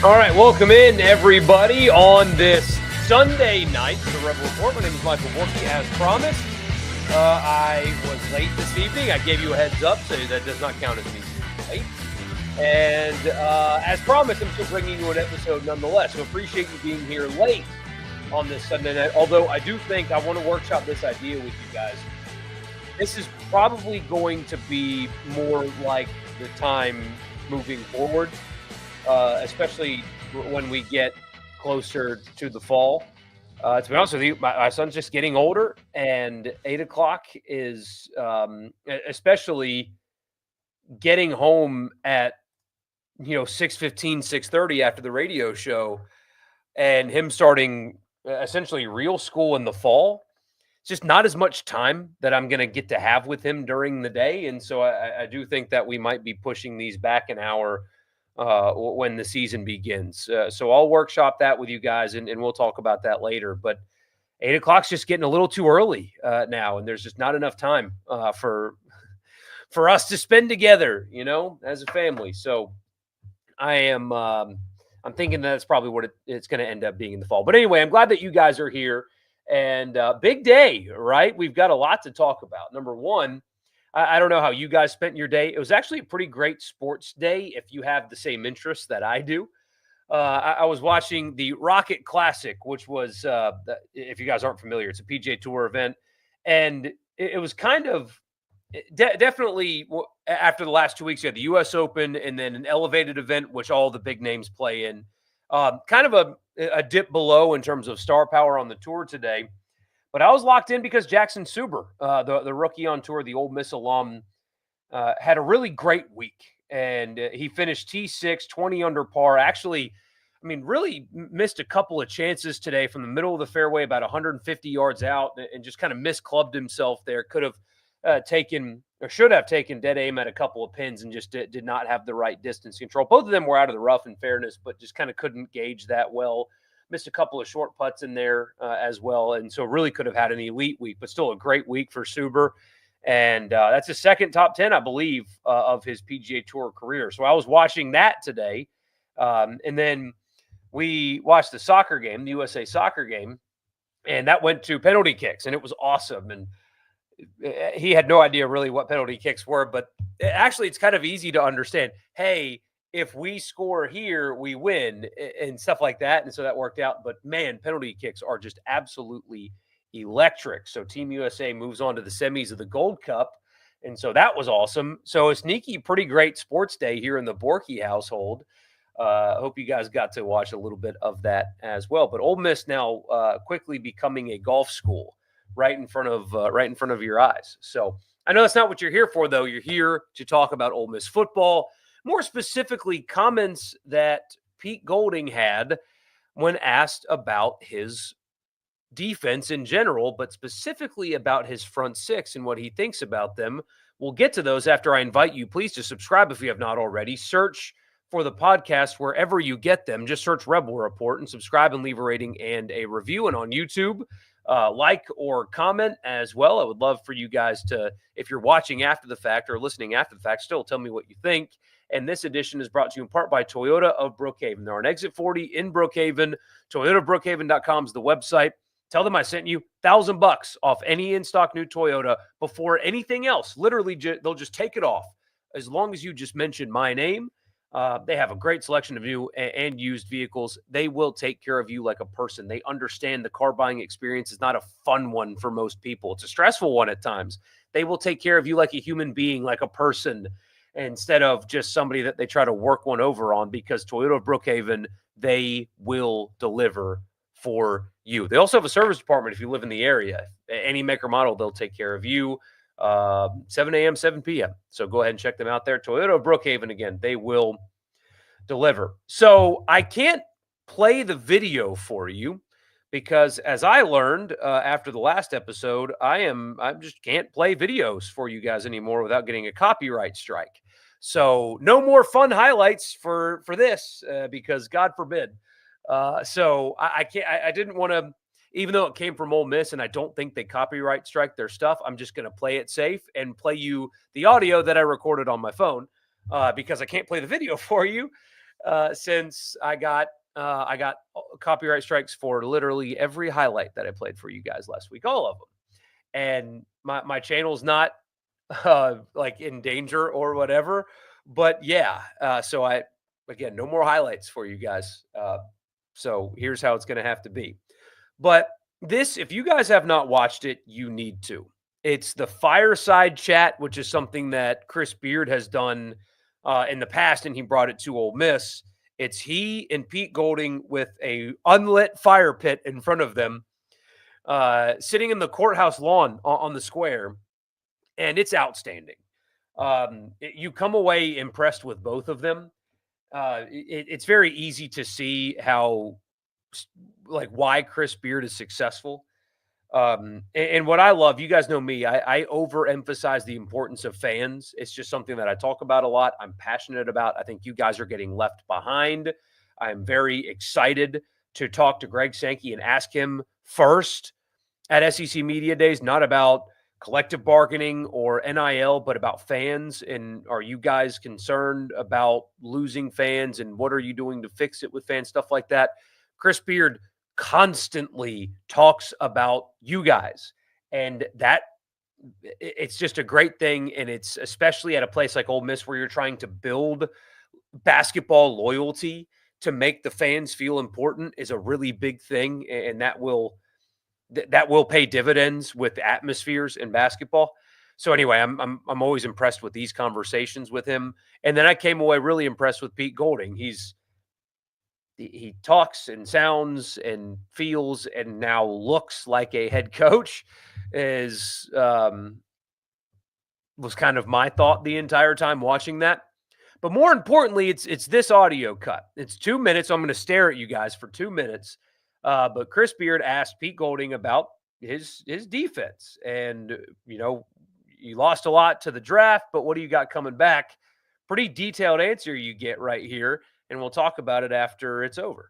All right, welcome in, everybody, on this Sunday night to the Rebel Report. My name is Michael Borky, as promised. I was late this evening. I gave you a heads up, so that does not count as me late. And as promised, I'm still bringing you an episode nonetheless. So appreciate you being here late on this Sunday night. Although I do think I want to workshop this idea with you guys. This is probably going to be more like the time moving forward. Especially when we get closer to the fall. To be honest with you, my son's just getting older, and 8 o'clock is especially getting home at 6:15, 6:30 after the radio show, and him starting essentially real school in the fall. It's just not as much time that I'm going to get to have with him during the day, and so I do think that we might be pushing these back an hour when the season begins. So I'll workshop that with you guys, and we'll talk about that later. But 8 o'clock's just getting a little too early now, and there's just not enough time for us to spend together, as a family. So I'm thinking that's probably what it's going to end up being in the fall. But anyway, I'm glad that you guys are here, and big day, right? We've got a lot to talk about. Number one, I don't know how you guys spent your day. It was actually a pretty great sports day if you have the same interests that I do. I was watching the Rocket Classic, which was, if you guys aren't familiar, it's a PGA Tour event. And it was kind of definitely after the last 2 weeks, you had the U.S. Open and then an elevated event, which all the big names play in. Kind of a dip below in terms of star power on the tour today. But I was locked in because Jackson Suber, the rookie on tour, the Ole Miss alum, had a really great week. And he finished T6, 20 under par. Actually, really missed a couple of chances today from the middle of the fairway, about 150 yards out, and just kind of misclubbed himself there. Could have taken or should have taken dead aim at a couple of pins and just did not have the right distance control. Both of them were out of the rough, in fairness, but just kind of couldn't gauge that well. Missed a couple of short putts in there as well. And so really could have had an elite week, but still a great week for Suber. And that's his second top 10, I believe, of his PGA Tour career. So I was watching that today. And then we watched the soccer game, the USA soccer game, and that went to penalty kicks. And it was awesome. And he had no idea really what penalty kicks were, but actually it's kind of easy to understand. Hey, if we score here, we win and stuff like that. And so that worked out. But man, penalty kicks are just absolutely electric. So Team USA moves on to the semis of the Gold Cup. And so that was awesome. So a sneaky, pretty great sports day here in the Borky household. Hope you guys got to watch a little bit of that as well. But Ole Miss now quickly becoming a golf school right in front of your eyes. So I know that's not what you're here for, though. You're here to talk about Ole Miss football. More specifically, comments that Pete Golding had when asked about his defense in general, but specifically about his front six and what he thinks about them. We'll get to those after I invite you, please, to subscribe if you have not already. Search for the podcast wherever you get them. Just search Rebel Report and subscribe and leave a rating and a review. And on YouTube, like or comment as well. I would love for you guys to, if you're watching after the fact or listening after the fact, still tell me what you think. And this edition is brought to you in part by Toyota of Brookhaven. They're on Exit 40 in Brookhaven. ToyotaBrookhaven.com is the website. Tell them I sent you $1,000 off any in-stock new Toyota before anything else. Literally, they'll just take it off as long as you just mention my name. They have a great selection of new and used vehicles. They will take care of you like a person. They understand the car buying experience is not a fun one for most people. It's a stressful one at times. They will take care of you like a human being, like a person, instead of just somebody that they try to work one over on, because Toyota of Brookhaven, they will deliver for you. They also have a service department if you live in the area. Any make or model, they'll take care of you. 7 a.m., 7 p.m. So go ahead and check them out there. Toyota of Brookhaven, again, they will deliver. So I can't play the video for you because, as I learned after the last episode, I just can't play videos for you guys anymore without getting a copyright strike. So no more fun highlights for this because God forbid. So I can't. I didn't want to, even though it came from Ole Miss, and I don't think they copyright strike their stuff. I'm just going to play it safe and play you the audio that I recorded on my phone because I can't play the video for you. since I got copyright strikes for literally every highlight that I played for you guys last week, all of them. And my channel's not like in danger or whatever. But yeah, so again, no more highlights for you guys. So here's how it's going to have to be. But this, if you guys have not watched it, you need to. It's the fireside chat, which is something that Chris Beard has done in the past, and he brought it to Ole Miss. It's he and Pete Golding with a unlit fire pit in front of them, sitting in the courthouse lawn on the square, and it's outstanding. You come away impressed with both of them. It's very easy to see how, like, why Chris Beard is successful. And what I love, you guys know me, I overemphasize the importance of fans. It's just something that I talk about a lot. I'm passionate about. I think you guys are getting left behind. I'm very excited to talk to Greg Sankey and ask him first at SEC Media Days, not about collective bargaining or NIL, but about fans. And are you guys concerned about losing fans? And what are you doing to fix it with fans? Stuff like that. Chris Beard constantly talks about you guys, and that it's just a great thing. And it's especially at a place like Ole Miss where you're trying to build basketball loyalty to make the fans feel important is a really big thing. And that will pay dividends with atmospheres in basketball. So anyway, I'm always impressed with these conversations with him. And then I came away really impressed with Pete Golding. He talks and sounds and feels and now looks like a head coach. Was kind of my thought the entire time watching that. But more importantly, it's this audio cut. It's 2 minutes. I'm going to stare at you guys for 2 minutes. But Chris Beard asked Pete Golding about his defense. And, you lost a lot to the draft, but what do you got coming back? Pretty detailed answer you get right here. And we'll talk about it after it's over.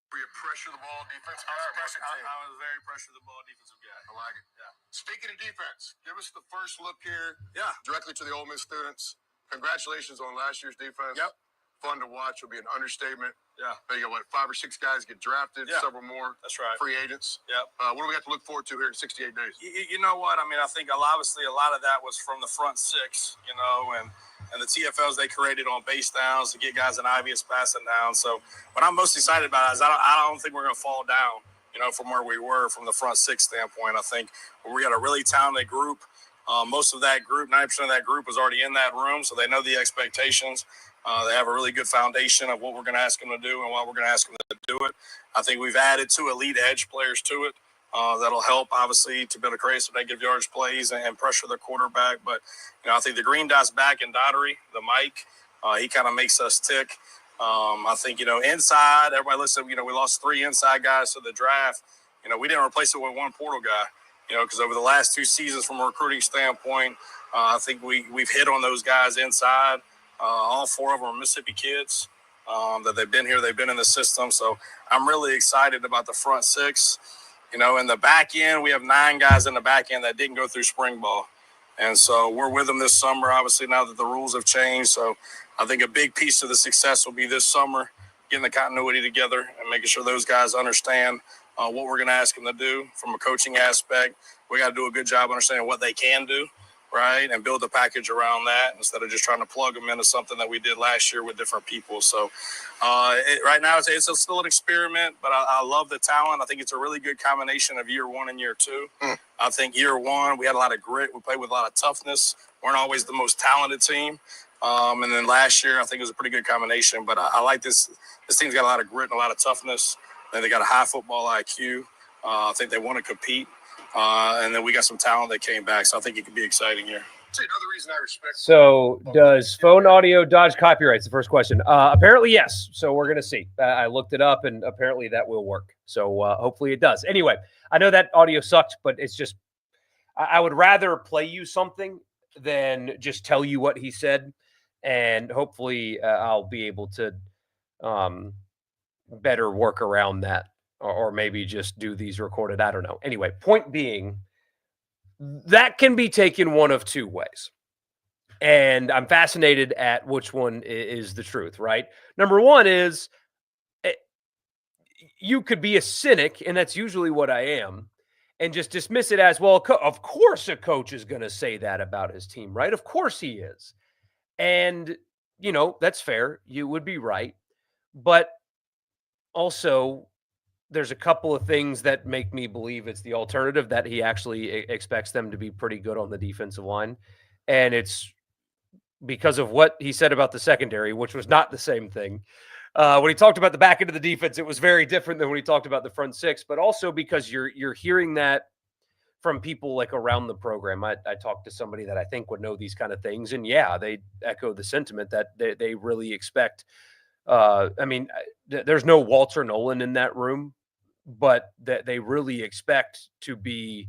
Were you pressure the ball defense? I was very pressure the ball defensive guy. I like it. Yeah. Speaking of defense, give us the first look here. Yeah. Directly to the Ole Miss students. Congratulations on last year's defense. Yep. Fun to watch. Will be an understatement. Yeah. You got 5 or 6 guys get drafted. Yeah. Several more. That's right. Free agents. Yep. What do we have to look forward to here in 68 days? You know what? I mean, I think obviously a lot of that was from the front six, and the TFLs they created on base downs to get guys an obvious passing down. So what I'm most excited about is I don't think we're going to fall down, from where we were from the front six standpoint. I think we got a really talented group. Most of that group, 90% of that group was already in that room, so they know the expectations. They have a really good foundation of what we're going to ask them to do and what we're going to ask them to do it. I think we've added 2 elite edge players to it. That'll help, obviously, to be able to create some negative yardage plays and pressure the quarterback. But, I think the green dot's back in Daugherty, the Mike. He kind of makes us tick. I think, inside, everybody listen, we lost 3 inside guys to the draft. We didn't replace it with 1 portal guy, because over the last 2 seasons from a recruiting standpoint, I think we've hit on those guys inside. All 4 of them are Mississippi kids that they've been here. They've been in the system. So I'm really excited about the front 6. In the back end, we have 9 guys in the back end that didn't go through spring ball. And so we're with them this summer, obviously, now that the rules have changed. So I think a big piece of the success will be this summer, getting the continuity together and making sure those guys understand what we're going to ask them to do from a coaching aspect. We got to do a good job understanding what they can do, right, and build a package around that instead of just trying to plug them into something that we did last year with different people. So right now it's still an experiment, but I love the talent. I think it's a really good combination of year 1 and year 2. I think year 1, we had a lot of grit. We played with a lot of toughness. Weren't always the most talented team. And then last year, I think it was a pretty good combination. But I like this. This team's got a lot of grit and a lot of toughness. And they got a high football IQ. I think they want to compete. And then we got some talent that came back. So I think it could be exciting here. Another reason I respect. So does phone audio dodge copyrights? The first question. Apparently, yes. So we're going to see. I looked it up, and apparently that will work. So hopefully it does. Anyway, I know that audio sucked, but it's just I would rather play you something than just tell you what he said. And hopefully I'll be able to better work around that, or maybe just do these recorded. I don't know. Anyway, point being, that can be taken one of 2 ways. And I'm fascinated at which one is the truth, right? Number one is you could be a cynic, and that's usually what I am, and just dismiss it as, well, of course a coach is going to say that about his team, right? Of course he is. And, that's fair. You would be right. But also, there's a couple of things that make me believe it's the alternative, that he actually expects them to be pretty good on the defensive line. And it's because of what he said about the secondary, which was not the same thing. When he talked about the back end of the defense, it was very different than when he talked about the front six, but also because you're hearing that from people like around the program. I talked to somebody that I think would know these kind of things, and yeah, they echo the sentiment that they really expect. There's no Walter Nolan in that room, but that they really expect to be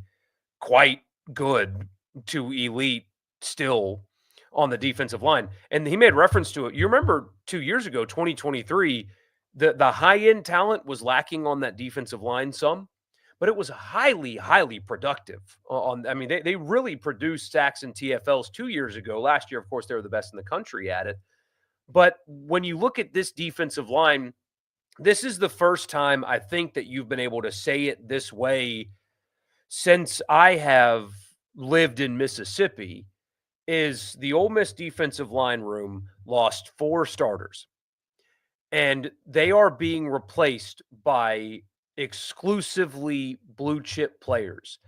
quite good to elite still on the defensive line. And he made reference to it. You remember 2 years ago, 2023, the high-end talent was lacking on that defensive line some, but it was highly, highly productive. They really produced sacks and TFLs 2 years ago. Last year, of course, they were the best in the country at it. But when you look at this defensive line, this is the first time I think that you've been able to say it this way since I have lived in Mississippi. Is the Ole Miss defensive line room lost 4 starters, and they are being replaced by exclusively blue chip players.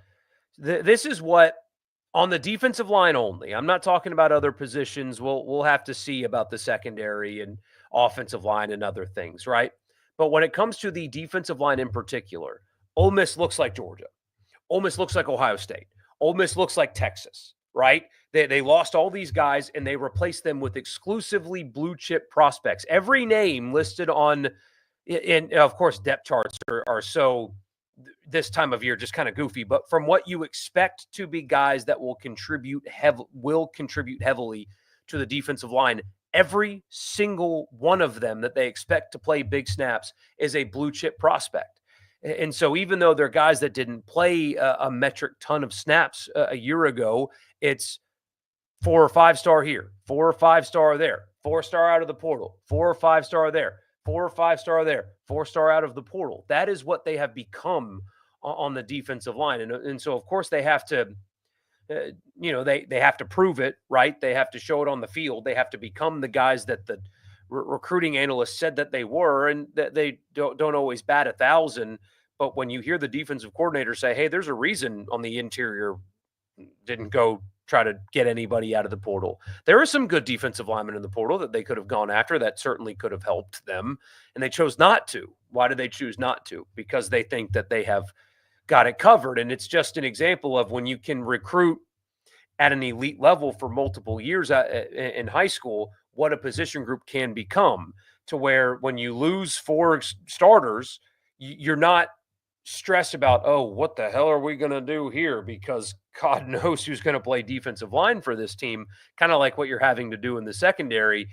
This is what, on the defensive line only. I'm not talking about other positions. We'll have to see about the secondary and offensive line and other things, right? But when it comes to the defensive line in particular, Ole Miss looks like Georgia. Ole Miss looks like Ohio State. Ole Miss looks like Texas, right? They lost all these guys and they replaced them with exclusively blue chip prospects. Every name listed on, and of course, depth charts are so this time of year just kind of goofy. But from what you expect to be guys that will contribute heavily to the defensive line, every single one of them that they expect to play big snaps is a blue chip prospect. And so even though they're guys that didn't play a metric ton of snaps a year ago, it's 4 or 5 star here, 4 or 5 star there, 4-star out of the portal, 4 or 5 star there, 4 or 5 star there, 4-star out of the portal. That is what they have become on the defensive line. And so, of course, they have to, they have to prove it, right? They have to show it on the field. They have to become the guys that the recruiting analysts said that they were, and that they don't always bat 1,000. But when you hear the defensive coordinator say, hey, there's a reason on the interior didn't go try to get anybody out of the portal. There are some good defensive linemen in the portal that they could have gone after that certainly could have helped them, and they chose not to. Why did they choose not to? Because they think that they have got it covered. And it's just an example of when you can recruit at an elite level for multiple years in high school, what a position group can become, to where when you lose 4 starters, you're not stressed about, oh, what the hell are we going to do here? Because God knows who's going to play defensive line for this team, kind of like what you're having to do in the secondary.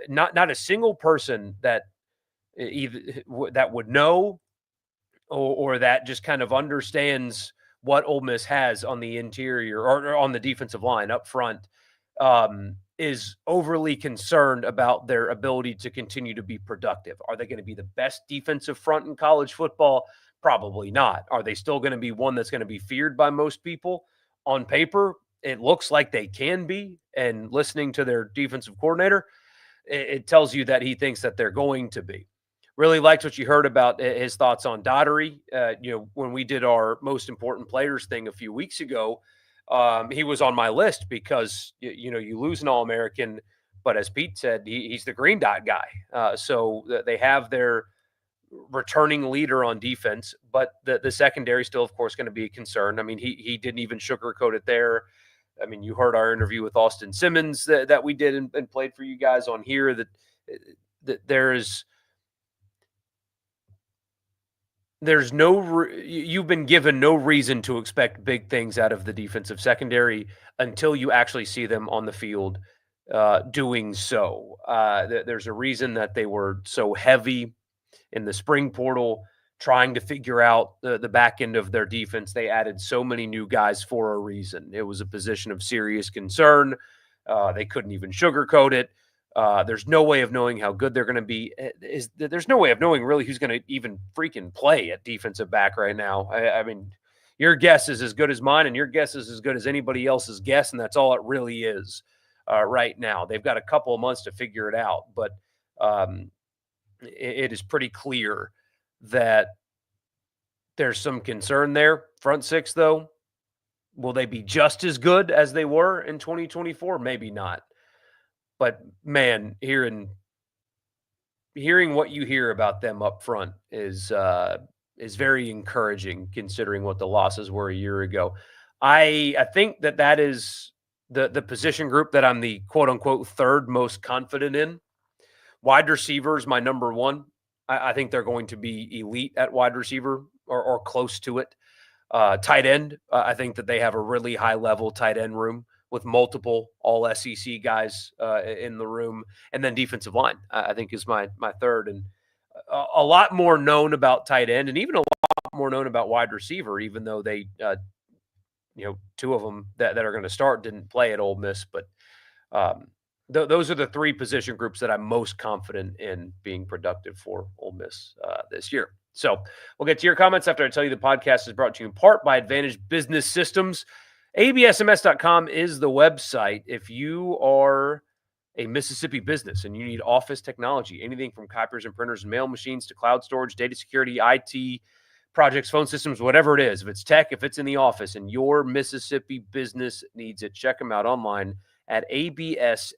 Not a single person that either that would know or that just kind of understands what Ole Miss has on the interior or on the defensive line up front is overly concerned about their ability to continue to be productive. Are they going to be the best defensive front in college football? Probably not. Are they still going to be one that's going to be feared by most people? On paper, it looks like they can be. And listening to their defensive coordinator, it tells you that he thinks that they're going to be. Really liked what you heard about his thoughts on Daugherty. When we did our most important players thing a few weeks ago, he was on my list because, you lose an All-American, but as Pete said, he's the green dot guy. So they have their returning leader on defense, but the secondary still, of course, going to be a concern. I mean, he didn't even sugarcoat it there. I mean, you heard our interview with Austin Simmons that we did and played for you guys on here, that there's you've been given no reason to expect big things out of the defensive secondary until you actually see them on the field doing so. There's a reason that they were so heavy in the spring portal, trying to figure out the back end of their defense. They added so many new guys for a reason. It was a position of serious concern. They couldn't even sugarcoat it. There's no way of knowing how good they're going to be. There's no way of knowing really who's going to even freaking play at defensive back right now. I mean, your guess is as good as mine, and your guess is as good as anybody else's guess, and that's all it really is right now. They've got a couple of months to figure it out, but it is pretty clear that there's some concern there. Front six, though, will they be just as good as they were in 2024? Maybe not. But, man, hearing what you hear about them up front is very encouraging considering what the losses were a year ago. I think that is the position group that I'm the quote-unquote third most confident in. Wide receiver is my number one. I think they're going to be elite at wide receiver or close to it. Tight end, I think that they have a really high-level tight end room with multiple all-SEC guys in the room. And then defensive line, I think, is my third. And a lot more known about tight end and even a lot more known about wide receiver, even though they, two of them that are going to start didn't play at Ole Miss. But those are the three position groups that I'm most confident in being productive for Ole Miss this year. So we'll get to your comments after I tell you the podcast is brought to you in part by Advantage Business Systems. absms.com is the website. If you are a Mississippi business and you need office technology, anything from copiers and printers and mail machines to cloud storage, data security, IT projects, phone systems, whatever it is, if it's tech, if it's in the office and your Mississippi business needs it, check them out online at absms.com.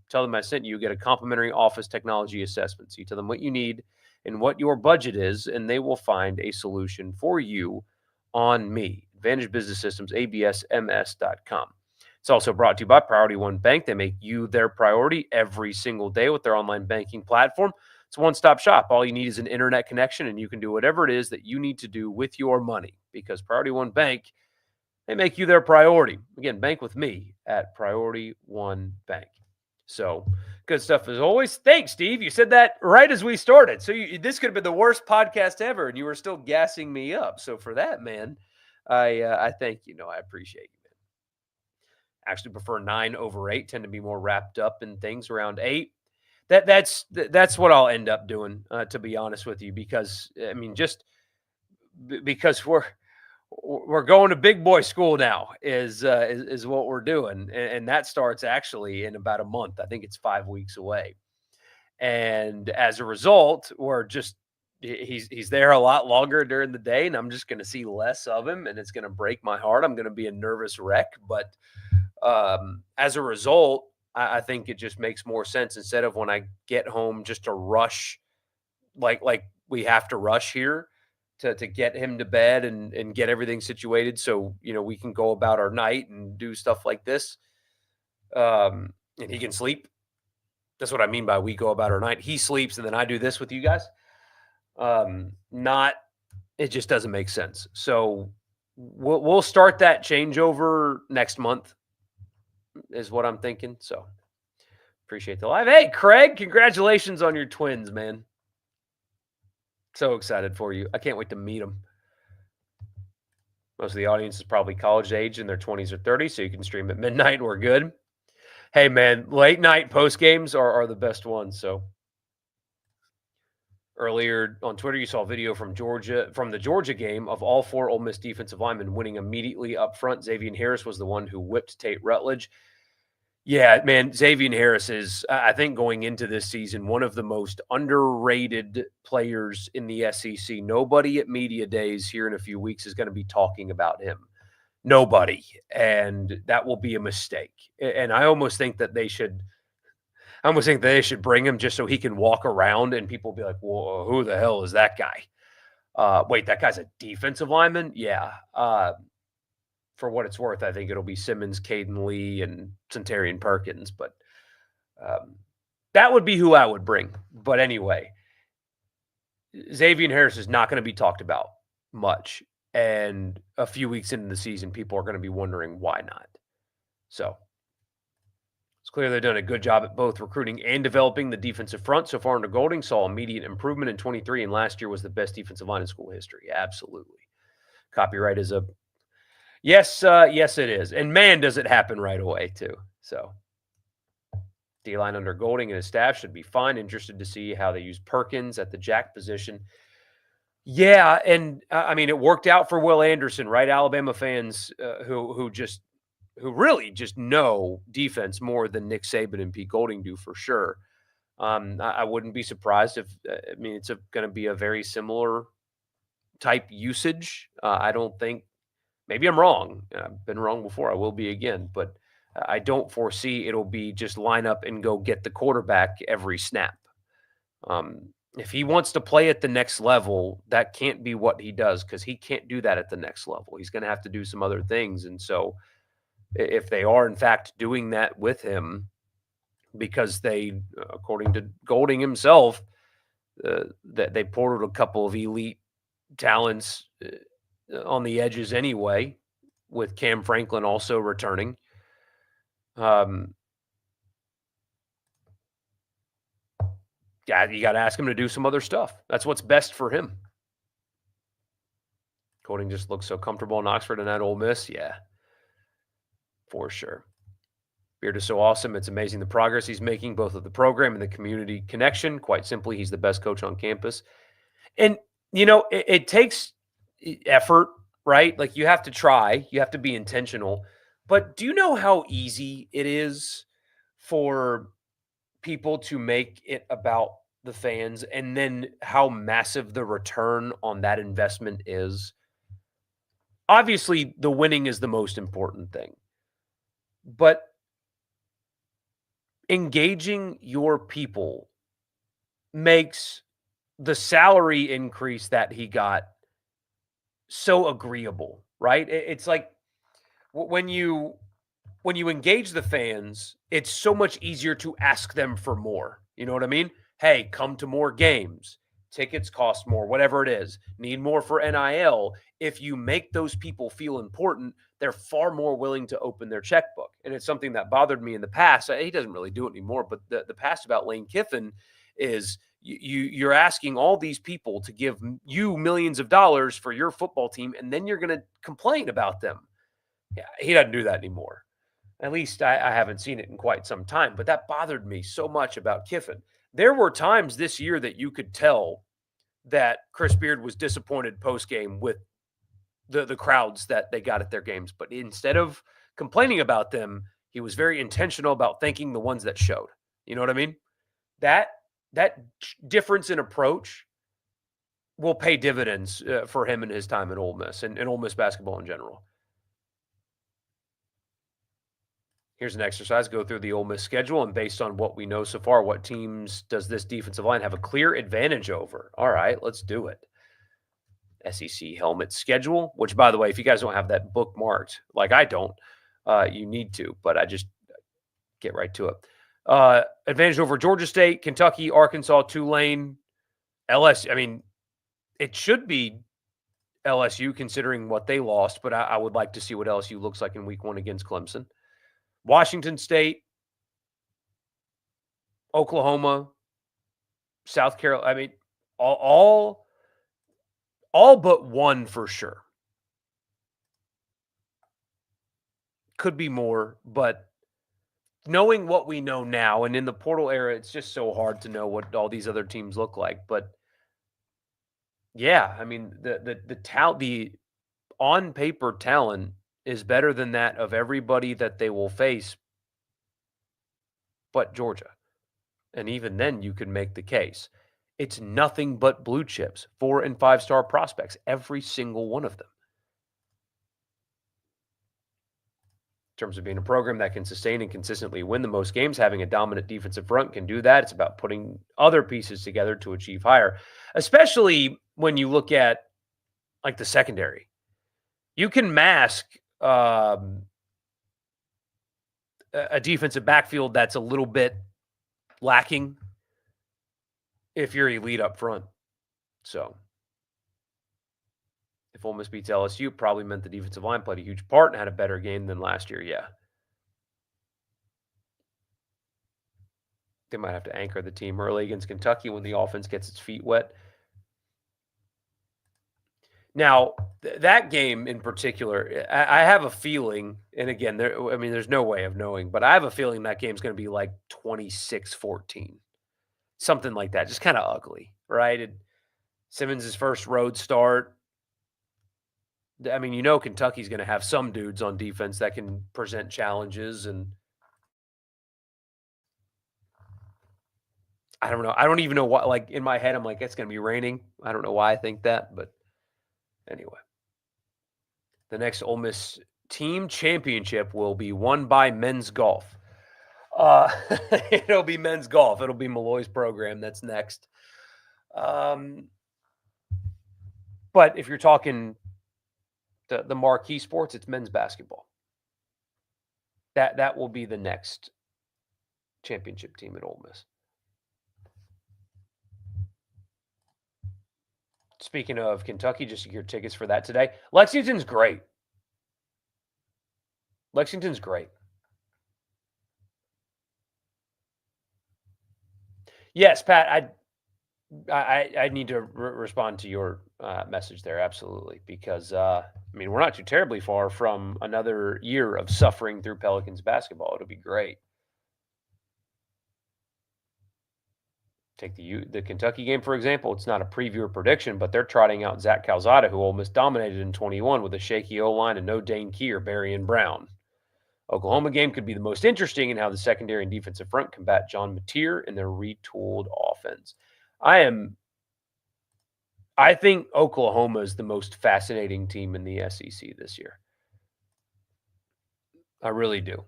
Tell them I sent you. Get a complimentary office technology assessment. So you tell them what you need and what your budget is, and they will find a solution for you on me. Advantage Business Systems, absms.com. It's also brought to you by Priority One Bank. They make you their priority every single day with their online banking platform. It's a one-stop shop. All you need is an internet connection, and you can do whatever it is that you need to do with your money because Priority One Bank, they make you their priority. Again, bank with me at Priority One Bank. So good stuff as always. Thanks, Steve. You said that right as we started. So this could have been the worst podcast ever, and you were still gassing me up. So for that, man, I thank you. No, I appreciate you, man. Actually prefer 9 over 8. Tend to be more wrapped up in things around 8. That's what I'll end up doing, to be honest with you, because I mean, just because we're going to big boy school now is what we're doing. And that starts actually in about a month. I think it's 5 weeks away. And as a result, he's there a lot longer during the day and I'm just going to see less of him and it's going to break my heart. I'm going to be a nervous wreck. But as a result, I think it just makes more sense instead of when I get home just to rush like we have to rush here. To get him to bed and get everything situated so, we can go about our night and do stuff like this. And he can sleep. That's what I mean by we go about our night. He sleeps and then I do this with you guys. It just doesn't make sense. So we'll start that changeover next month is what I'm thinking. So appreciate the live. Hey, Craig, congratulations on your twins, man. So excited for you. I can't wait to meet them. Most of the audience is probably college age in their 20s or 30s, so you can stream at midnight. We're good. Hey, man, late night post games are the best ones. So earlier on Twitter, you saw a video from the Georgia game of all 4 Ole Miss defensive linemen winning immediately up front. Xavier Harris was the one who whipped Tate Rutledge. Yeah, man, Xavier Harris is, I think, going into this season, one of the most underrated players in the SEC. Nobody at media days here in a few weeks is going to be talking about him. Nobody. And that will be a mistake. And I almost think that they should bring him just so he can walk around and people will be like, well, who the hell is that guy? Wait, that guy's a defensive lineman? Yeah. For what it's worth, I think it'll be Simmons, Caden Lee, and Centarian Perkins. But that would be who I would bring. But anyway, Xavier Harris is not going to be talked about much. And a few weeks into the season, people are going to be wondering why not. So it's clear they've done a good job at both recruiting and developing the defensive front. So far under Golding, saw immediate improvement in 23, and last year was the best defensive line in school history. Absolutely. Copyright is Yes, yes, it is. And man, does it happen right away, too. So, D-line under Golding and his staff should be fine. Interested to see how they use Perkins at the jack position. Yeah, and I mean, it worked out for Will Anderson, right? Alabama fans who really just know defense more than Nick Saban and Pete Golding do for sure. I wouldn't be surprised if I mean it's going to be a very similar type usage. I don't think maybe I'm wrong. I've been wrong before. I will be again, but I don't foresee it'll be just line up and go get the quarterback every snap. If he wants to play at the next level, that can't be what he does because he can't do that at the next level. He's going to have to do some other things. And so, if they are in fact doing that with him, because they, according to Golding himself, that they ported a couple of elite talents on the edges anyway, with Cam Franklin also returning. Yeah, you got to ask him to do some other stuff. That's what's best for him. Golding just looks so comfortable in Oxford and at Ole Miss. Yeah, for sure. Beard is so awesome. It's amazing the progress he's making, both of the program and the community connection. Quite simply, he's the best coach on campus. And, it takes effort, right? Like you have to try, you have to be intentional. But do you know how easy it is for people to make it about the fans and then how massive the return on that investment is? Obviously, the winning is the most important thing. But engaging your people makes the salary increase that he got so agreeable, right? It's like when you engage the fans, it's so much easier to ask them for more. You know what I mean? Hey, come to more games. Tickets cost more, whatever it is. Need more for NIL. If you make those people feel important, they're far more willing to open their checkbook. And it's something that bothered me in the past. He doesn't really do it anymore, but the past about Lane Kiffin is you're asking all these people to give you millions of dollars for your football team, and then you're going to complain about them. Yeah, he doesn't do that anymore. At least I haven't seen it in quite some time, but that bothered me so much about Kiffin. There were times this year that you could tell that Chris Beard was disappointed post-game with the crowds that they got at their games. But instead of complaining about them, he was very intentional about thanking the ones that showed. You know what I mean? That difference in approach will pay dividends for him and his time at Ole Miss and Ole Miss basketball in general. Here's an exercise. Go through the Ole Miss schedule, and based on what we know so far, what teams does this defensive line have a clear advantage over? All right, let's do it. SEC helmet schedule, which, by the way, if you guys don't have that bookmarked, like I don't, you need to, but I just get right to it. Advantage over Georgia State, Kentucky, Arkansas, Tulane, LSU. I mean, it should be LSU considering what they lost, but I would like to see what LSU looks like in week 1 against Clemson. Washington State, Oklahoma, South Carolina. I mean, all but one for sure. Could be more, but knowing what we know now and in the portal era, it's just so hard to know what all these other teams look like. But yeah, I mean, the on paper talent is better than that of everybody that they will face but Georgia. And even then, you could make the case. It's nothing but blue chips, 4- and 5-star prospects, every single one of them. In terms of being a program that can sustain and consistently win the most games, having a dominant defensive front can do that. It's about putting other pieces together to achieve higher, especially when you look at like the secondary. You can mask a defensive backfield that's a little bit lacking if you're elite up front. So if Ole Miss beats LSU, it probably meant the defensive line played a huge part and had a better game than last year. Yeah. They might have to anchor the team early against Kentucky when the offense gets its feet wet. Now, that game in particular, I have a feeling, and again, there's no way of knowing, but I have a feeling that game's going to be like 26-14, something like that. Just kind of ugly, right? Simmons' first road start. I mean, Kentucky's going to have some dudes on defense that can present challenges, and I don't know. I don't even know what, like, in my head, I'm like, it's going to be raining. I don't know why I think that, but anyway. The next Ole Miss team championship will be won by men's golf. It'll be men's golf. It'll be Malloy's program that's next. But if you're talking the marquee sports, it's men's basketball. That will be the next championship team at Ole Miss. Speaking of Kentucky, just secured tickets for that today. Lexington's great. Yes, Pat, I need to respond to your message there, absolutely, because, we're not too terribly far from another year of suffering through Pelicans basketball. It'll be great. Take the Kentucky game, for example. It's not a preview or prediction, but they're trotting out Zach Calzada, who Ole Miss dominated in 21 with a shaky O-line and no Dane Key or Berrien Brown. Oklahoma game could be the most interesting in how the secondary and defensive front combat John Mateer and their retooled offense. I think Oklahoma is the most fascinating team in the SEC this year. I really do.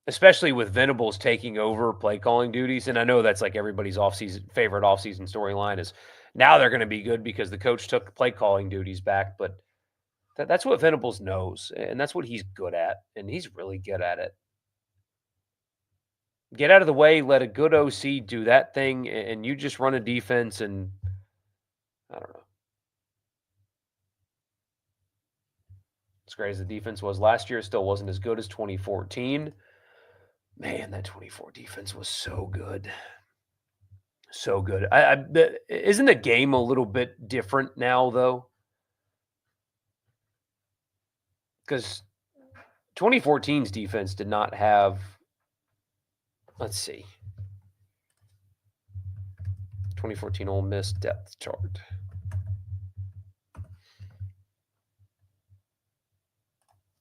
Especially with Venables taking over play calling duties. And I know that's like everybody's favorite offseason storyline is now they're going to be good because the coach took play calling duties back. But that's what Venables knows. And that's what he's good at. And he's really good at it. Get out of the way, let a good OC do that thing, and you just run a defense, and I don't know. As great as the defense was last year, it still wasn't as good as 2014. Man, that 24 defense was so good. So good. Isn't the game a little bit different now, though? Because 2014's defense did not have, let's see, 2014 Ole Miss depth chart.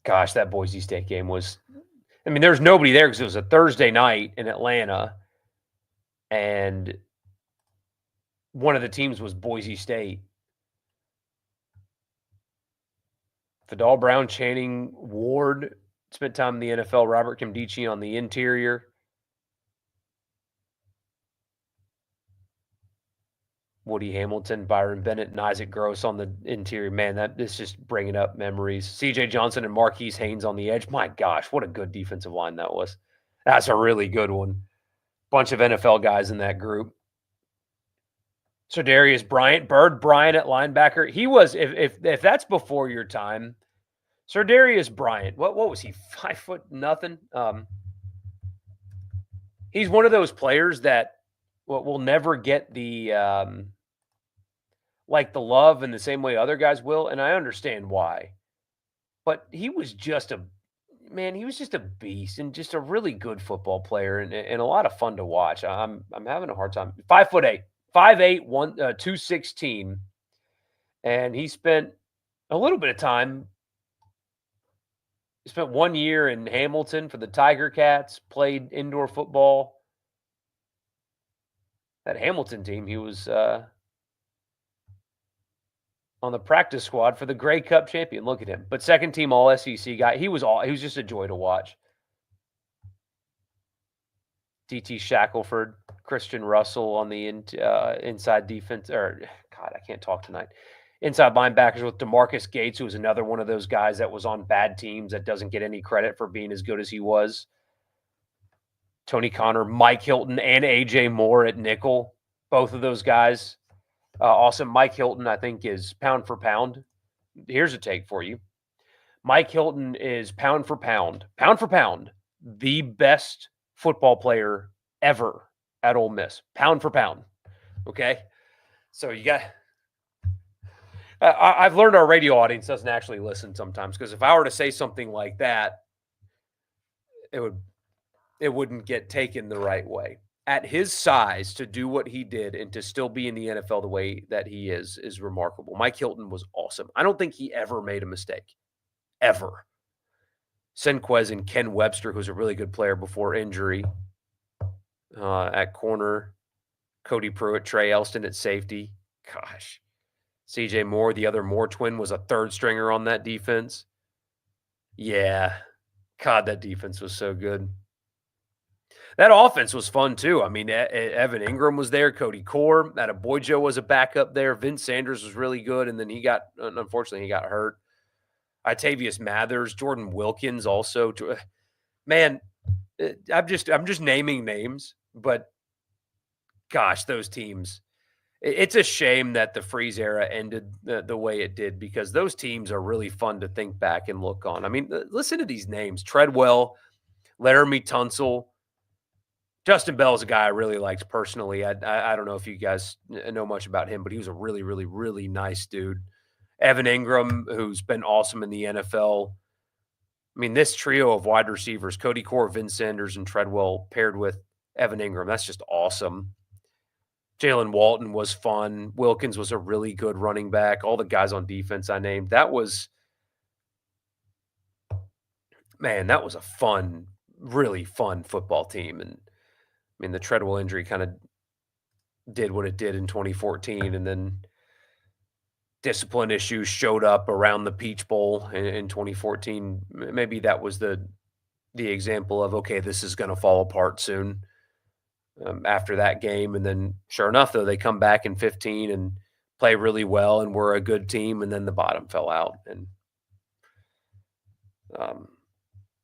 Gosh, that Boise State game was, there's nobody there because it was a Thursday night in Atlanta, and one of the teams was Boise State. Vidal Brown, Channing Ward spent time in the NFL. Robert Kimdichie on the interior. Woody Hamilton, Byron Bennett, and Isaac Gross on the interior. Man, that is just bringing up memories. C.J. Johnson and Marquise Haynes on the edge. My gosh, what a good defensive line that was. That's a really good one. Bunch of NFL guys in that group. So Darius Bryant, Bird Bryant at linebacker. He was, if that's before your time, Sir Darius Bryant, what was he, 5'0"? He's one of those players that will never get the the love in the same way other guys will, and I understand why. But he was just a beast and just a really good football player and a lot of fun to watch. I'm having a hard time. 5'8", 5'8", 216, and he spent a little bit of time. He spent 1 year in Hamilton for the Tiger Cats, played indoor football. That Hamilton team, he was on the practice squad for the Grey Cup champion. Look at him. But second team all SEC guy. He was just a joy to watch. DT Shackelford, Christian Russell on the inside defense. God, I can't talk tonight. Inside linebackers with DeMarcus Gates, who was another one of those guys that was on bad teams that doesn't get any credit for being as good as he was. Tony Connor, Mike Hilton, and A.J. Moore at nickel. Both of those guys. Awesome. Mike Hilton, I think, is pound for pound. Here's a take for you. Mike Hilton is pound for pound, the best football player ever at Ole Miss. Pound for pound. Okay? So you got I've learned our radio audience doesn't actually listen sometimes, because if I were to say something like that, it wouldn't get taken the right way. At his size, to do what he did and to still be in the NFL the way that he is remarkable. Mike Hilton was awesome. I don't think he ever made a mistake, ever. Senquez and Ken Webster, who's a really good player before injury, at corner. Cody Pruitt, Trey Elston at safety. Gosh. CJ Moore, the other Moore twin, was a third stringer on that defense. Yeah. God, that defense was so good. That offense was fun too. I mean, Evan Ingram was there. Cody Core, Boyjo was a backup there. Vince Sanders was really good, and then unfortunately, he got hurt. Itavius Mathers, Jordan Wilkins also. Man, I'm just naming names, but gosh, those teams. It's a shame that the Freeze era ended the way it did, because those teams are really fun to think back and look on. I mean, listen to these names: Treadwell, Laramie Tunsil. Justin Bell is a guy I really liked personally. I don't know if you guys know much about him, but he was a really, really, really nice dude. Evan Ingram, who's been awesome in the NFL. I mean, this trio of wide receivers, Cody Core, Vince Sanders, and Treadwell, paired with Evan Ingram, that's just awesome. Jalen Walton was fun. Wilkins was a really good running back. All the guys on defense I named. That was a fun, really fun football team. And I mean, the Treadwell injury kind of did what it did in 2014, and then discipline issues showed up around the Peach Bowl in 2014. Maybe that was the example of, okay, this is going to fall apart soon. After that game. And then sure enough, though, they come back in 15 and play really well and were a good team, and then the bottom fell out. And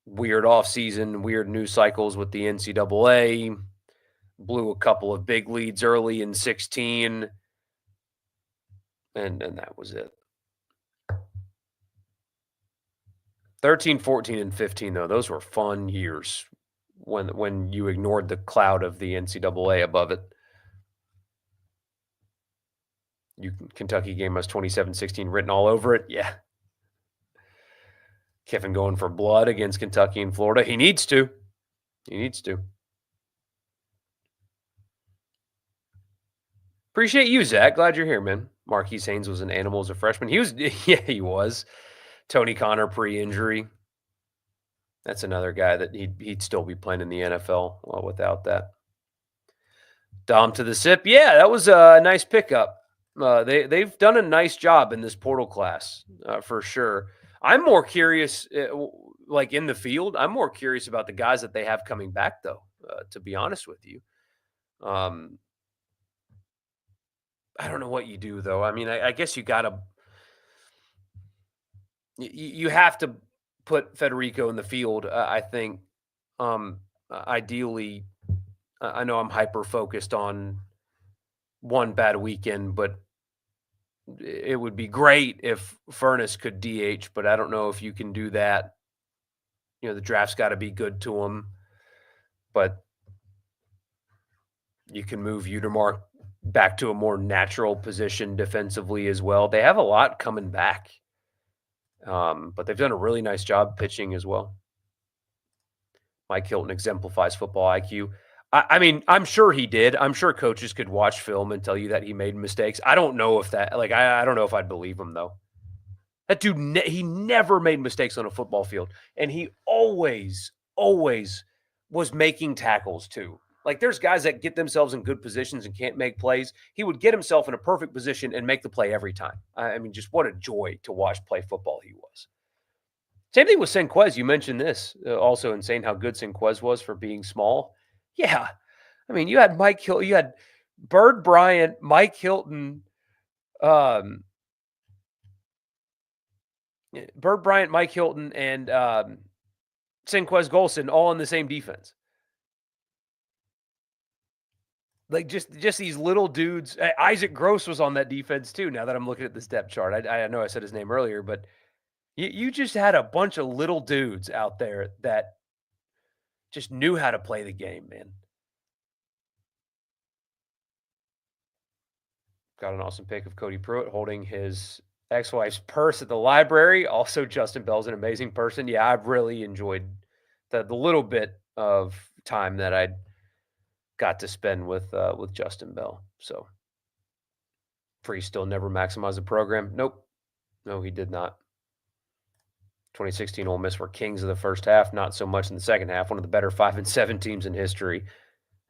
weird offseason, weird news cycles with the NCAA, blew a couple of big leads early in 16, and that was it. 13, 14, and 15, though, those were fun years when you ignored the cloud of the NCAA above it. Kentucky game has 27-16 written all over it. Yeah. Kiffin going for blood against Kentucky and Florida. He needs to. Appreciate you, Zach. Glad you're here, man. Marquise Haynes was an animal as a freshman. He was. Tony Connor pre-injury. That's another guy that he'd still be playing in the NFL without that. Dom to the sip. Yeah, that was a nice pickup. They've done a nice job in this portal class, for sure. I'm more curious, like in the field, I'm more curious about the guys that they have coming back, though, to be honest with you. I don't know what you do, though. I mean, I guess you have to put Federico in the field, I think. Ideally, I know I'm hyper-focused on one bad weekend, but it would be great if Furness could DH, but I don't know if you can do that. You know, the draft's got to be good to him, but you can move Utermark back to a more natural position defensively as well. They have a lot coming back, but they've done a really nice job pitching as well. Mike Hilton exemplifies football IQ. I mean, I'm sure he did. I'm sure coaches could watch film and tell you that he made mistakes. I don't know if that, I don't know if I'd believe him, though. That dude, he never made mistakes on a football field. And he always was making tackles, too. Like, there's guys that get themselves in good positions and can't make plays. He would get himself in a perfect position and make the play every time. I mean, just what a joy to watch play football he was. Same thing with Senquez. You mentioned this. Also insane how good Senquez was for being small. Yeah. I mean, you had Mike Hilton, you had Bird Bryant, Mike Hilton, Bird Bryant, Mike Hilton, and Senquez Golson all in the same defense. Like, just these little dudes. Isaac Gross was on that defense too, now that I'm looking at this depth chart. I know I said his name earlier, but you just had a bunch of little dudes out there that just knew how to play the game, man. Got an awesome pick of Cody Pruitt holding his ex-wife's purse at the library. Also, Justin Bell's an amazing person. Yeah, I've really enjoyed the little bit of time that I got to spend with Justin Bell. So, Free still never maximized the program. Nope, no, he did not. 2016 Ole Miss were kings of the first half, not so much in the second half. One of the better 5-7 teams in history.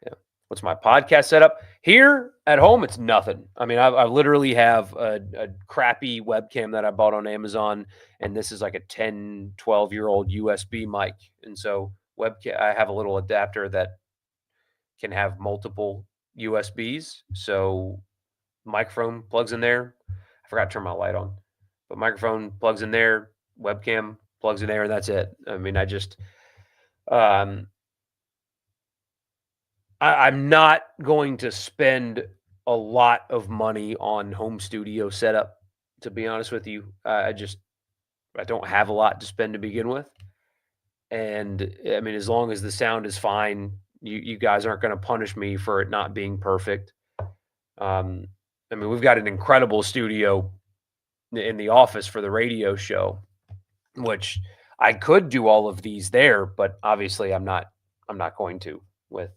Yeah. What's my podcast setup? Here at home, it's nothing. I mean, I literally have a crappy webcam that I bought on Amazon, and this is like a 10, 12-year-old USB mic. And so I have a little adapter that can have multiple USBs. So microphone plugs in there. I forgot to turn my light on, but microphone plugs in there, webcam plugs in there, and that's it. I mean, I'm not going to spend a lot of money on home studio setup, to be honest with you. I don't have a lot to spend to begin with. And I mean, as long as the sound is fine, you guys aren't going to punish me for it not being perfect. I mean, we've got an incredible studio in the office for the radio show, which I could do all of these there, but obviously I'm not going to with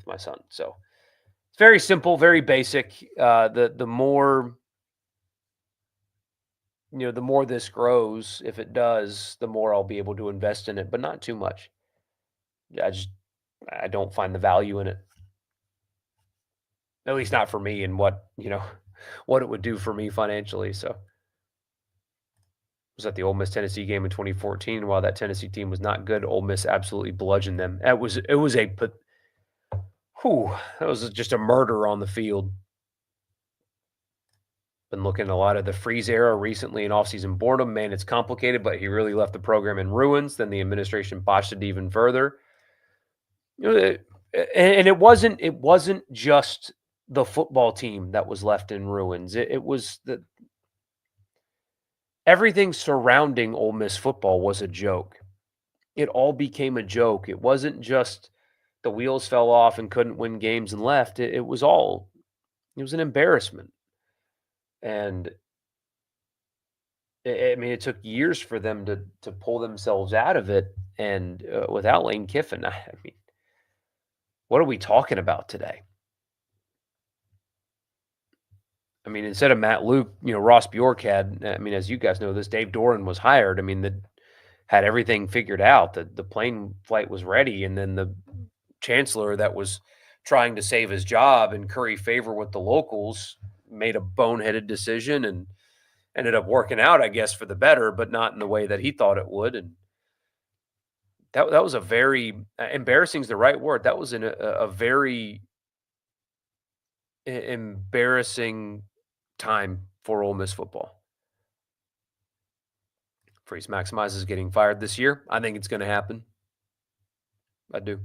my son. So it's very simple, very basic. The more the more this grows, if it does, the more I'll be able to invest in it, but not too much. I don't find the value in it. At least not for me and what what it would do for me financially. So was at the Ole Miss Tennessee game in 2014. While that Tennessee team was not good, Ole Miss absolutely bludgeoned them. That was just a murder on the field. Been looking at a lot of the Freeze era recently in offseason boredom. Man, it's complicated, but he really left the program in ruins. Then the administration botched it even further. And it wasn't just the football team that was left in ruins. It was everything surrounding Ole Miss football was a joke. It all became a joke. It wasn't just the wheels fell off and couldn't win games and left. It was an embarrassment. And I mean, it took years for them to pull themselves out of it. And without Lane Kiffin, I mean, what are we talking about today? I mean, instead of Matt Luke, Ross Bjork had, I mean, as you guys know this, Dave Doran was hired. I mean, that had everything figured out. The plane flight was ready. And then the chancellor that was trying to save his job and curry favor with the locals made a boneheaded decision and ended up working out, I guess, for the better, but not in the way that he thought it would. And that was a very embarrassing is the right word. That was a very embarrassing time for Ole Miss football. Freeze maximizes getting fired this year. I think it's going to happen. I do.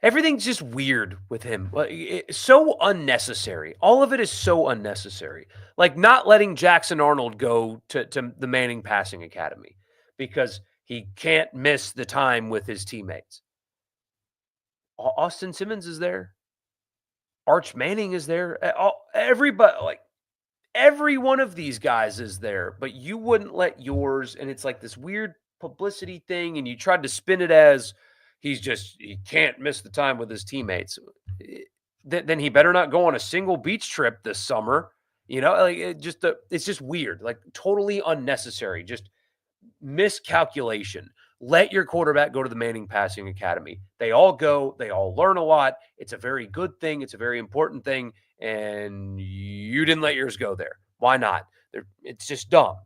Everything's just weird with him. It's so unnecessary. All of it is so unnecessary. Like not letting Jackson Arnold go to the Manning Passing Academy because he can't miss the time with his teammates. Austin Simmons is there. Arch Manning is there. Everybody, like every one of these guys is there, but you wouldn't let yours. And it's like this weird publicity thing. And you tried to spin it as he can't miss the time with his teammates. Then he better not go on a single beach trip this summer. Like it's just weird, like totally unnecessary, just miscalculation. Let your quarterback go to the Manning Passing Academy. They all go, they all learn a lot. It's a very good thing. It's a very important thing. And you didn't let yours go there. Why not? It's just dumb.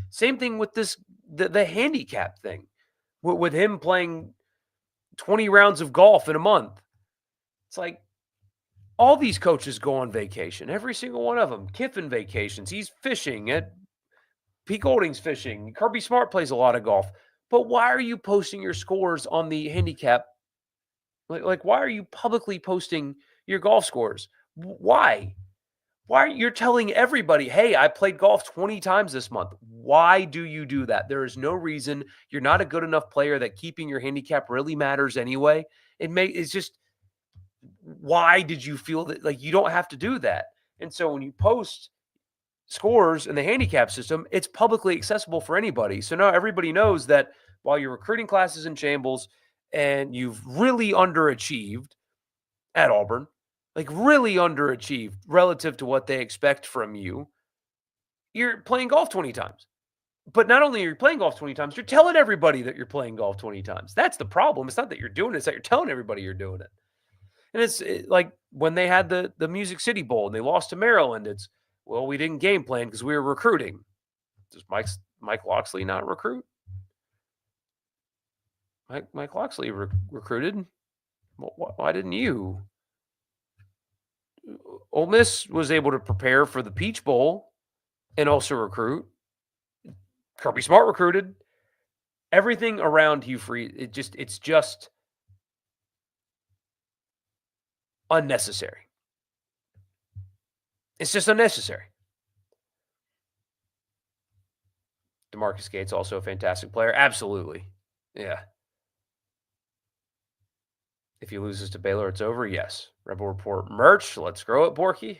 Same thing with the handicap thing with him playing 20 rounds of golf in a month. It's like all these coaches go on vacation, every single one of them. Kiffin vacations. He's fishing at Pete Golding's fishing. Kirby Smart plays a lot of golf. But why are you posting your scores on the handicap? Like why are you publicly posting your golf scores? Why? Why are you telling everybody, hey, I played golf 20 times this month? Why do you do that? There is no reason. You're not a good enough player that keeping your handicap really matters anyway. It's just, why did you feel that like you don't have to do that? And so when you post scores in the handicap system, it's publicly accessible for anybody. So now everybody knows that while your recruiting class is in shambles and you've really underachieved at Auburn, like really underachieved relative to what they expect from you, you're playing golf 20 times. But not only are you playing golf 20 times, you're telling everybody that you're playing golf 20 times. That's the problem. It's not that you're doing it, it's that you're telling everybody you're doing it. And it's like when they had the Music City Bowl and they lost to Maryland, it's, well, we didn't game plan because we were recruiting. Does Mike Locksley not recruit? Mike Locksley recruited. Why didn't you? Ole Miss was able to prepare for the Peach Bowl and also recruit. Kirby Smart recruited. Everything around Hugh Freeze, it's just unnecessary. It's just unnecessary. DeMarcus Gates, also a fantastic player. Absolutely. Yeah. If he loses to Baylor, it's over. Yes. Rebel Report merch. Let's grow it, Borky.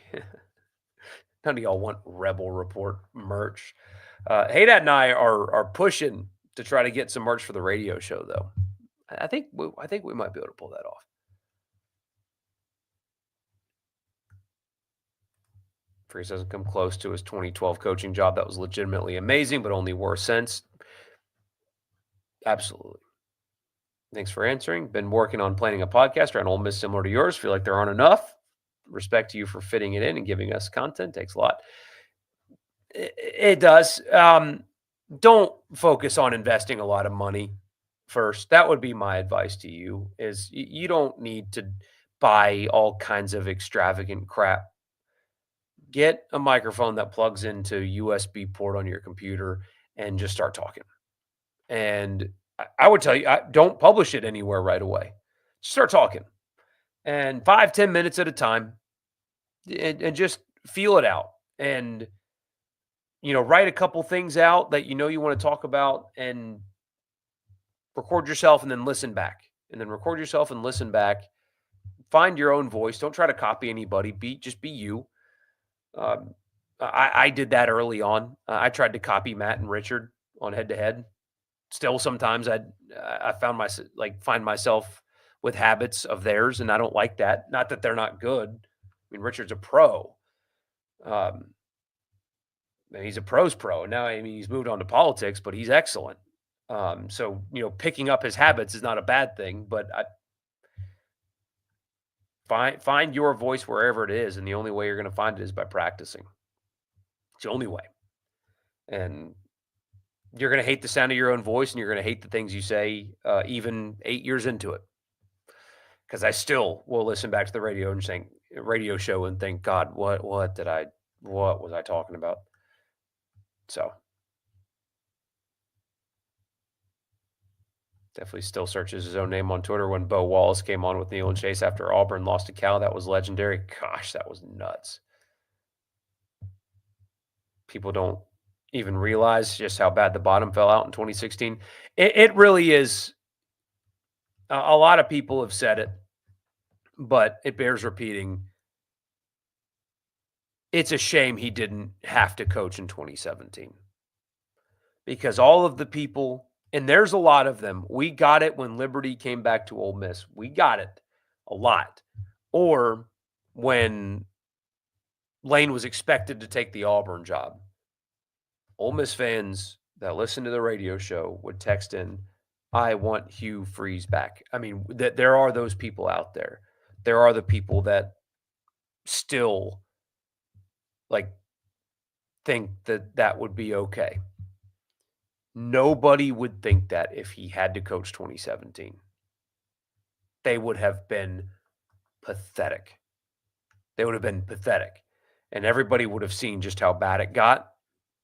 None of y'all want Rebel Report merch. Haydad and I are pushing to try to get some merch for the radio show, though. I think we might be able to pull that off. Freeze doesn't come close to his 2012 coaching job. That was legitimately amazing, but only worse since. Absolutely. Thanks for answering. Been working on planning a podcast around Ole Miss similar to yours. Feel like there aren't enough. Respect to you for fitting it in and giving us content. Takes a lot. It does. Don't focus on investing a lot of money first. That would be my advice to you, is you don't need to buy all kinds of extravagant crap. Get a microphone that plugs into USB port on your computer and just start talking. And I would tell you, don't publish it anywhere right away. Just start talking. And 5-10 minutes at a time, and just feel it out. And, write a couple things out that you want to talk about, and record yourself and then listen back. And then record yourself and listen back. Find your own voice. Don't try to copy anybody. Just be you. I did that early on. I tried to copy Matt and Richard on head-to-head. Still, sometimes I find myself with habits of theirs, and I don't like that. Not that they're not good. I mean, Richard's a pro. He's a pro's pro. Now, he's moved on to politics, but he's excellent. So, picking up his habits is not a bad thing, but find your voice wherever it is, and the only way you're going to find it is by practicing. It's the only way. And you're going to hate the sound of your own voice, and you're going to hate the things you say even 8 years into it. Because I still will listen back to the radio show and think, God, what was I talking about? So definitely still searches his own name on Twitter when Bo Wallace came on with Neil and Chase after Auburn lost to Cal. That was legendary. Gosh, that was nuts. People don't even realize just how bad the bottom fell out in 2016. It really is. A lot of people have said it, but it bears repeating. It's a shame he didn't have to coach in 2017. Because all of the people, and there's a lot of them, we got it when Liberty came back to Ole Miss. We got it a lot. Or when Lane was expected to take the Auburn job. Ole Miss fans that listen to the radio show would text in, I want Hugh Freeze back. I mean, there are those people out there. There are the people that still think that would be okay. Nobody would think that if he had to coach 2017. They would have been pathetic. They would have been pathetic. And everybody would have seen just how bad it got.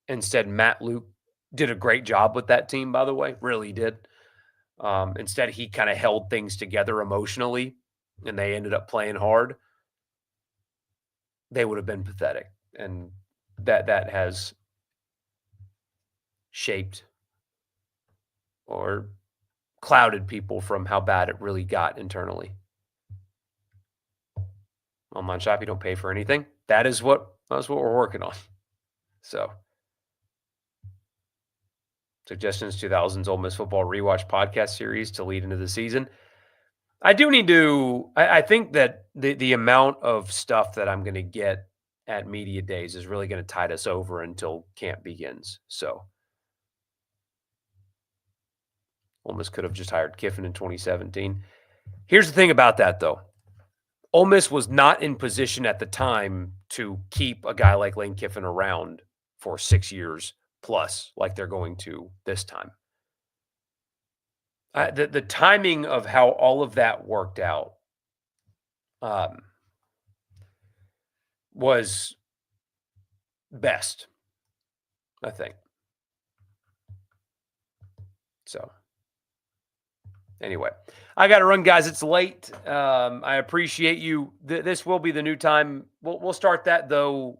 Instead, Matt Luke did a great job with that team, by the way. Really did. Instead, he kind of held things together emotionally, and they ended up playing hard. They would have been pathetic. And that has shaped or clouded people from how bad it really got internally. Online shop, you don't pay for anything. That's what we're working on. So, suggestions: 2000s Ole Miss football rewatch podcast series to lead into the season. I do need to. I think that the amount of stuff that I'm going to get at media days is really going to tide us over until camp begins. So, Ole Miss could have just hired Kiffin in 2017. Here's the thing about that, though. Ole Miss was not in position at the time to keep a guy like Lane Kiffin around for 6 years plus, like they're going to this time. The timing of how all of that worked out was best, I think. So, anyway, I got to run, guys. It's late. I appreciate you. This will be the new time. We'll start that, though.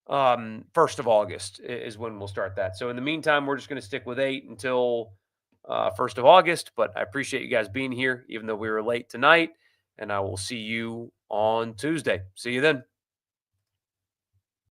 1st of August is when we'll start that. So, in the meantime, we're just going to stick with 8 until 1st of August. But I appreciate you guys being here, even though we were late tonight. And I will see you on Tuesday. See you then.